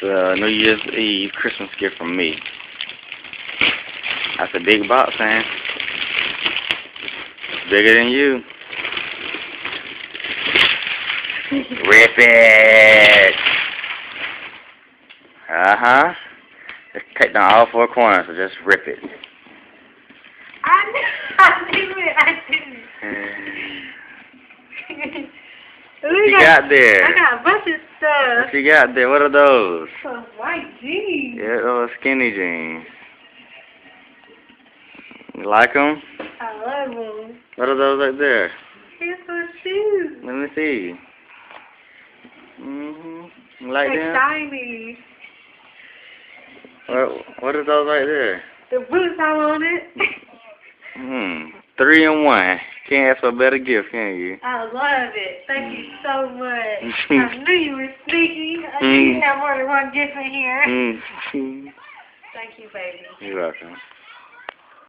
New Year's Eve Christmas gift from me. That's a big box, man. Bigger than you. Rip it! Uh-huh. Just take down all four corners, so just rip it. I did it. What you got there? I got a bunch of stuff. What you got there? What are those? Some white jeans. Yeah, those skinny jeans. You like them? I love them. What are those right there? Here's some shoes. Let me see. You like They're them? shiny. What are those right there? The boots I wanted. 3 in 1. Can't ask for a better gift, can you? I love it. Thank you so much. I knew you were sneaky. I knew you had more than one gift in here. Thank you, baby. You're welcome.